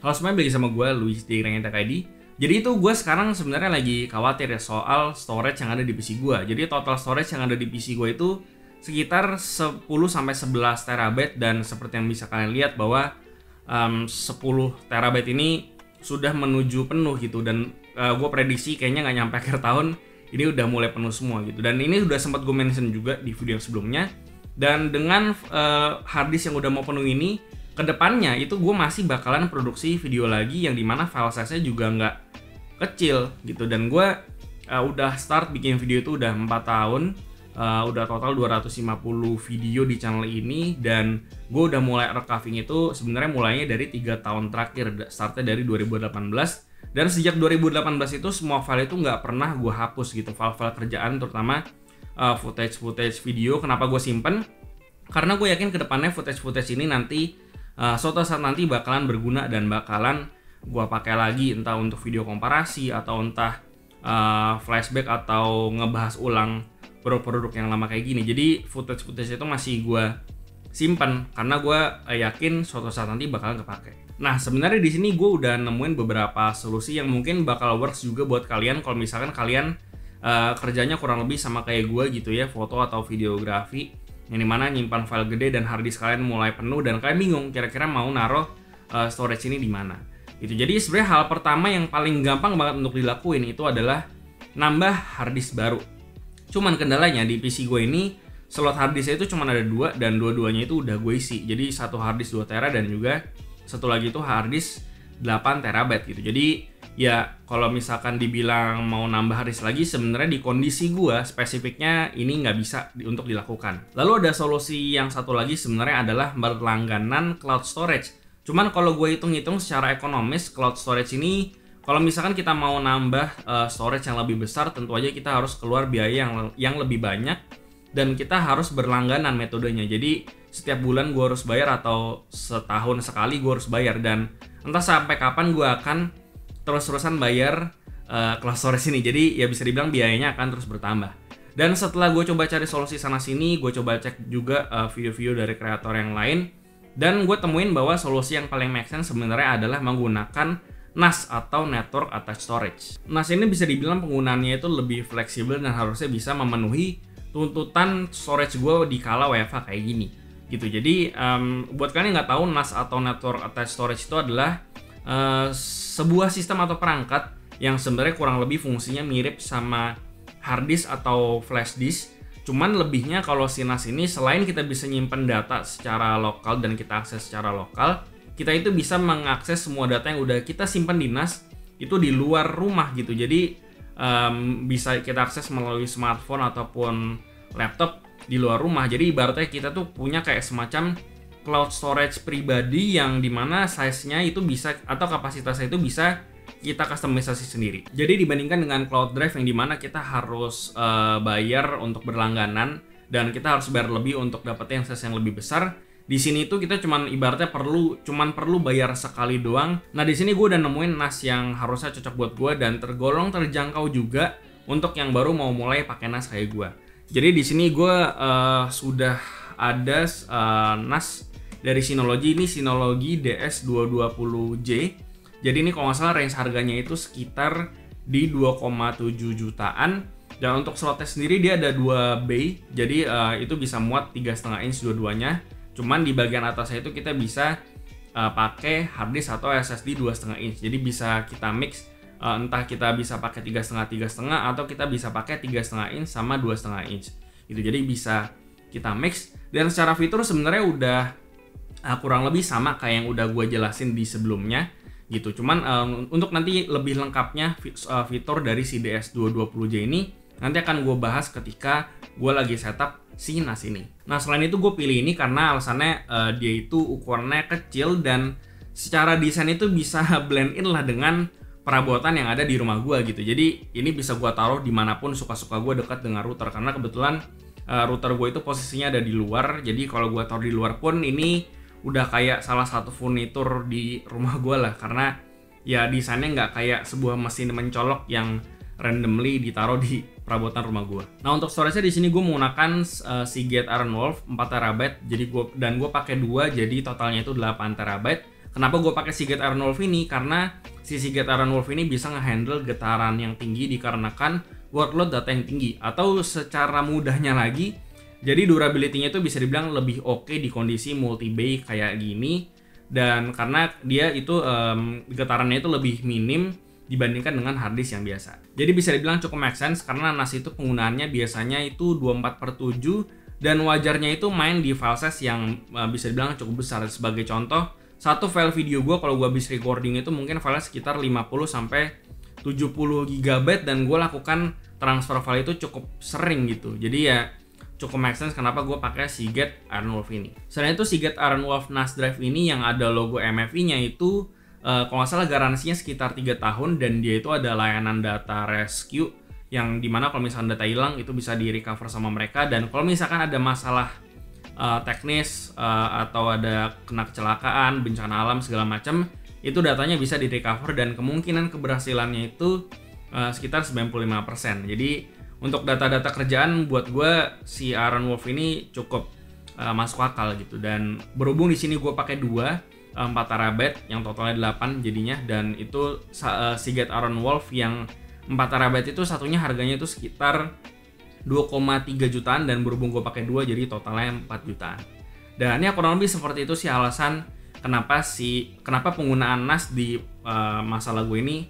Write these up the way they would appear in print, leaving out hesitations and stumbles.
Halo semuanya, balik sama gue Luis di Rengenta KD. Jadi itu gue sekarang sebenarnya lagi khawatir ya soal storage yang ada di PC gue. Jadi total storage yang ada di PC gue itu sekitar 10-11 terabyte. Dan seperti yang bisa kalian lihat bahwa 10 terabyte ini sudah menuju penuh gitu. Dan gue prediksi kayaknya nggak nyampe akhir tahun ini udah mulai penuh semua gitu. Dan ini udah sempat gue mention juga di video yang sebelumnya. Dan dengan harddisk yang udah mau penuh ini, kedepannya itu gue masih bakalan produksi video lagi yang dimana file size-nya juga nggak kecil gitu. Dan gue udah start bikin video itu udah 4 tahun, udah total 250 video di channel ini. Dan gue udah mulai archiving itu sebenarnya mulainya dari 3 tahun terakhir, startnya dari 2018. Dan sejak 2018 itu semua file itu nggak pernah gue hapus gitu, file-file kerjaan terutama footage video. Kenapa gue simpen? Karena gue yakin kedepannya footage ini nanti suatu saat nanti bakalan berguna dan bakalan gue pakai lagi, entah untuk video komparasi atau entah flashback atau ngebahas ulang produk-produk yang lama kayak gini. Jadi footage itu masih gue simpan karena gue yakin suatu saat nanti bakalan kepake. Nah sebenarnya di sini gue udah nemuin beberapa solusi yang mungkin bakal works juga buat kalian kalau misalkan kalian kerjanya kurang lebih sama kayak gue gitu ya, foto atau videografi, yang dimana nyimpan file gede dan harddisk kalian mulai penuh dan kalian bingung kira-kira mau naruh storage ini di mana. Gitu. Jadi sebenarnya hal pertama yang paling gampang banget untuk dilakuin itu adalah nambah harddisk baru. Cuman kendalanya di PC gue ini slot harddisknya itu cuma ada 2 dan dua-duanya itu udah gue isi. Jadi satu harddisk 2 tera dan juga satu lagi itu harddisk 8 terabyte gitu. Jadi ya kalau misalkan dibilang mau nambah harddisk lagi, sebenarnya di kondisi gua spesifiknya ini nggak bisa untuk dilakukan. Lalu ada solusi yang satu lagi sebenarnya adalah berlangganan cloud storage. Cuman kalau gue hitung-hitung secara ekonomis, cloud storage ini kalau misalkan kita mau nambah storage yang lebih besar, tentu aja kita harus keluar biaya yang lebih banyak dan kita harus berlangganan metodenya. Jadi setiap bulan gue harus bayar atau setahun sekali gue harus bayar, dan entah sampai kapan gue akan terus-terusan bayar cloud storage ini. Jadi ya bisa dibilang biayanya akan terus bertambah. Dan setelah gue coba cari solusi sana sini, gue coba cek juga video-video dari kreator yang lain, dan gue temuin bahwa solusi yang paling make sense sebenarnya adalah menggunakan NAS atau Network Attached Storage. NAS ini bisa dibilang penggunaannya itu lebih fleksibel dan harusnya bisa memenuhi tuntutan storage gue di kala WFH kayak gini gitu. Jadi buat kalian yang nggak tahu, NAS atau Network Attached Storage itu adalah sebuah sistem atau perangkat yang sebenarnya kurang lebih fungsinya mirip sama harddisk atau flash disk. Cuman lebihnya kalau si NAS ini selain kita bisa nyimpen data secara lokal dan kita akses secara lokal, kita itu bisa mengakses semua data yang udah kita simpan di NAS itu di luar rumah gitu. Jadi bisa kita akses melalui smartphone ataupun laptop di luar rumah. Jadi ibaratnya kita tuh punya kayak semacam cloud storage pribadi yang dimana size-nya itu bisa atau kapasitasnya itu bisa kita customisasi sendiri. Jadi dibandingkan dengan cloud drive yang dimana kita harus bayar untuk berlangganan dan kita harus bayar lebih untuk dapetin size yang lebih besar, di sini tuh kita ibaratnya perlu bayar sekali doang. Nah di sini gue udah nemuin NAS yang harusnya cocok buat gue dan tergolong terjangkau juga untuk yang baru mau mulai pakai NAS kayak gue. Jadi di sini gue sudah ada NAS dari Synology, ini Synology DS220J. Jadi ini kalau nggak salah range harganya itu sekitar di 2,7 jutaan. Dan untuk slotnya sendiri dia ada 2 bay, jadi itu bisa muat 3,5 inch dua-duanya. Cuman di bagian atasnya itu kita bisa pakai harddisk atau SSD 2,5 inch. Jadi bisa kita mix, entah kita bisa pakai 3,5 atau kita bisa pakai 3,5 inch sama 2,5 inch. Gitu. Jadi bisa kita mix, dan secara fitur sebenarnya udah kurang lebih sama kayak yang udah gue jelasin di sebelumnya gitu. Cuman untuk nanti lebih lengkapnya fitur dari si DS220J ini nanti akan gue bahas ketika gue lagi setup si NAS ini. Nah selain itu gue pilih ini karena alasannya dia itu ukurannya kecil dan secara desain itu bisa blend in lah dengan perabotan yang ada di rumah gue gitu. Jadi ini bisa gue taruh dimanapun suka-suka gue dekat dengan router, karena kebetulan router gue itu posisinya ada di luar. Jadi kalau gue taruh di luar pun ini udah kayak salah satu furnitur di rumah gue lah, karena ya desainnya nggak kayak sebuah mesin mencolok yang randomly ditaruh di perabotan rumah gue. Nah untuk storage-nya di sini gue menggunakan Seagate Iron Wolf 4 TB. Jadi gue pakai 2, jadi totalnya itu 8 TB. Kenapa gue pakai Seagate Iron Wolf ini? Karena si Seagate Iron Wolf ini bisa ngehandle getaran yang tinggi dikarenakan workload data yang tinggi. Atau secara mudahnya lagi, jadi durability-nya itu bisa dibilang lebih oke di kondisi multi-bay kayak gini. Dan karena dia itu getarannya itu lebih minim dibandingkan dengan hard disk yang biasa. Jadi bisa dibilang cukup make sense karena NAS itu penggunaannya biasanya itu 24/7 dan wajarnya itu main di file size yang bisa dibilang cukup besar. Sebagai contoh, satu file video gue kalau gue habis recording itu mungkin filenya sekitar 50-70 GB dan gue lakukan transfer file itu cukup sering gitu. Jadi ya cukup make sense kenapa gue pakai Seagate Iron Wolf ini. Selain itu Seagate Iron Wolf NAS drive ini yang ada logo MFI-nya itu kalau nggak salah garansinya sekitar 3 tahun dan dia itu ada layanan data rescue yang dimana kalau misalkan data hilang itu bisa di recover sama mereka, dan kalau misalkan ada masalah teknis atau ada kena kecelakaan, bencana alam segala macam, itu datanya bisa di recover dan kemungkinan keberhasilannya itu sekitar 95%. Jadi untuk data-data kerjaan buat gue si Iron Wolf ini cukup masuk akal gitu. Dan berhubung di sini gue pakai 4 TB yang totalnya 8 jadinya, dan itu Seagate Iron Wolf yang 4 TB itu satunya harganya itu sekitar 2,3 jutaan dan berhubung gue pakai 2 jadi totalnya 4 jutaan. Dan ya kurang lebih seperti itu sih alasan kenapa penggunaan NAS di masa lagu ini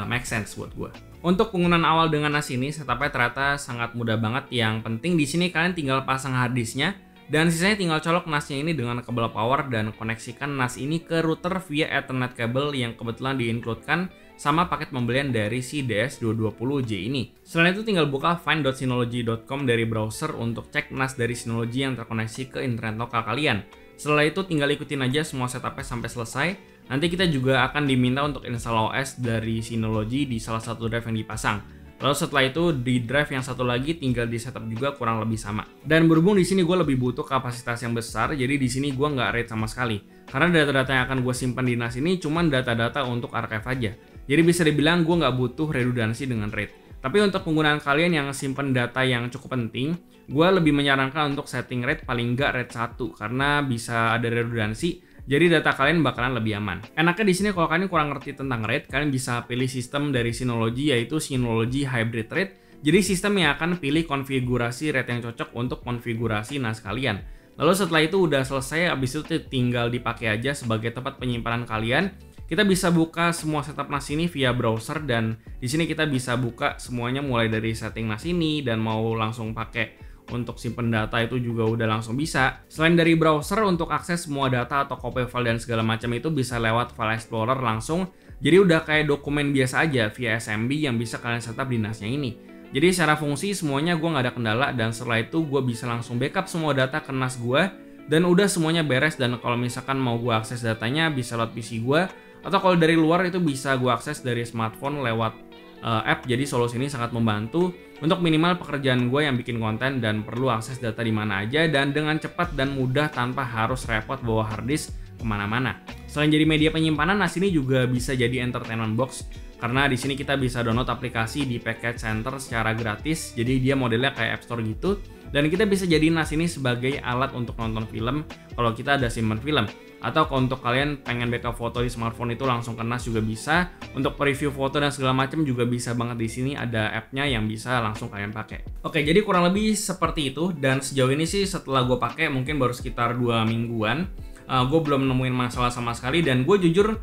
make sense buat gue. Untuk penggunaan awal dengan NAS ini setupnya ternyata sangat mudah banget. Yang penting di sini kalian tinggal pasang hard disknya dan sisanya tinggal colok NAS-nya ini dengan kabel power dan koneksikan NAS ini ke router via Ethernet cable yang kebetulan di-includekan sama paket pembelian dari si DS220J ini. Selain itu tinggal buka find.synology.com dari browser untuk cek NAS dari Synology yang terkoneksi ke internet lokal kalian. Setelah itu tinggal ikutin aja semua setupnya sampai selesai. Nanti kita juga akan diminta untuk install OS dari Synology di salah satu drive yang dipasang. Lalu setelah itu di drive yang satu lagi tinggal di setup juga kurang lebih sama. Dan berhubung di sini gue lebih butuh kapasitas yang besar, jadi di sini gue nggak RAID sama sekali. Karena data-data yang akan gue simpan di NAS ini cuma data-data untuk archive aja. Jadi bisa dibilang gue nggak butuh redundansi dengan RAID. Tapi untuk penggunaan kalian yang simpan data yang cukup penting, gue lebih menyarankan untuk setting RAID paling nggak RAID 1 karena bisa ada redundansi. Jadi data kalian bakalan lebih aman. Enaknya di sini kalau kalian kurang ngerti tentang RAID, kalian bisa pilih sistem dari Synology yaitu Synology Hybrid RAID. Jadi sistem yang akan pilih konfigurasi RAID yang cocok untuk konfigurasi NAS kalian. Lalu setelah itu udah selesai, abis itu tinggal dipakai aja sebagai tempat penyimpanan kalian. Kita bisa buka semua setup NAS ini via browser dan di sini kita bisa buka semuanya mulai dari setting NAS ini dan mau langsung pakai untuk simpen data itu juga udah langsung bisa. Selain dari browser, untuk akses semua data atau copy file dan segala macam itu bisa lewat file explorer langsung. Jadi udah kayak dokumen biasa aja via SMB yang bisa kalian setup di NAS-nya ini. Jadi secara fungsi semuanya gue nggak ada kendala dan setelah itu gue bisa langsung backup semua data ke NAS gue dan udah semuanya beres. Dan kalau misalkan mau gue akses datanya bisa lewat PC gue atau kalau dari luar itu bisa gue akses dari smartphone lewat app. Jadi solusi ini sangat membantu untuk minimal pekerjaan gue yang bikin konten dan perlu akses data di mana aja dan dengan cepat dan mudah tanpa harus repot bawa hard disk kemana-mana. Selain jadi media penyimpanan, NAS ini juga bisa jadi entertainment box karena di sini kita bisa download aplikasi di Package Center secara gratis. Jadi dia modelnya kayak App Store gitu dan kita bisa jadi NAS ini sebagai alat untuk nonton film kalau kita ada simpen film. Atau kalau untuk kalian pengen backup foto di smartphone itu langsung ke NAS juga bisa. Untuk preview foto dan segala macam juga bisa banget. Di sini ada app-nya yang bisa langsung kalian pakai. Oke, jadi kurang lebih seperti itu. Dan sejauh ini sih setelah gue pakai mungkin baru sekitar 2 mingguan, gue belum nemuin masalah sama sekali. Dan gue jujur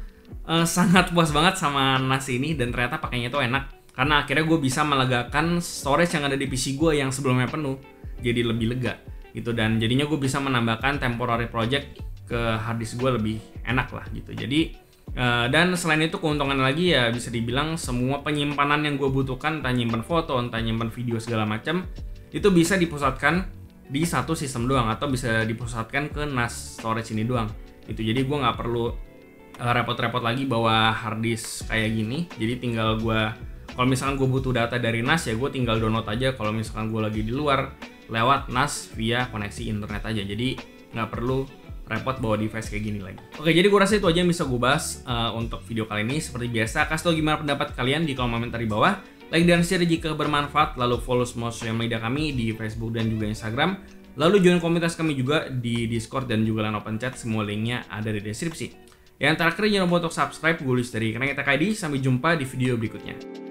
sangat puas banget sama NAS ini dan ternyata pakainya itu enak. Karena akhirnya gue bisa melegakan storage yang ada di PC gue yang sebelumnya penuh. Jadi lebih lega gitu. Dan jadinya gue bisa menambahkan temporary project ke harddisk gue lebih enak lah gitu. Jadi dan selain itu keuntungan lagi ya bisa dibilang semua penyimpanan yang gue butuhkan, entah nyimpen foto, entah nyimpen video segala macam, itu bisa dipusatkan di satu sistem doang atau bisa dipusatkan ke NAS storage ini doang gitu. Jadi gue nggak perlu repot-repot lagi bawa harddisk kayak gini. Jadi tinggal gue kalau misalkan gue butuh data dari NAS ya gue tinggal download aja kalau misalkan gue lagi di luar lewat NAS via koneksi internet aja. Jadi nggak perlu repot bawa device kayak gini lagi. Oke, jadi gue rasa itu aja yang bisa gue bahas untuk video kali ini. Seperti biasa, kasih tau gimana pendapat kalian di kolom komentar di bawah. Like dan share jika bermanfaat, lalu follow semua sosial media kami di Facebook dan juga Instagram. Lalu join komunitas kami juga di Discord dan juga LAN Open Chat, semua linknya ada di deskripsi. Yang terakhir jangan lupa untuk subscribe. Gue Luis dari Kerengetech ID. Sampai jumpa di video berikutnya.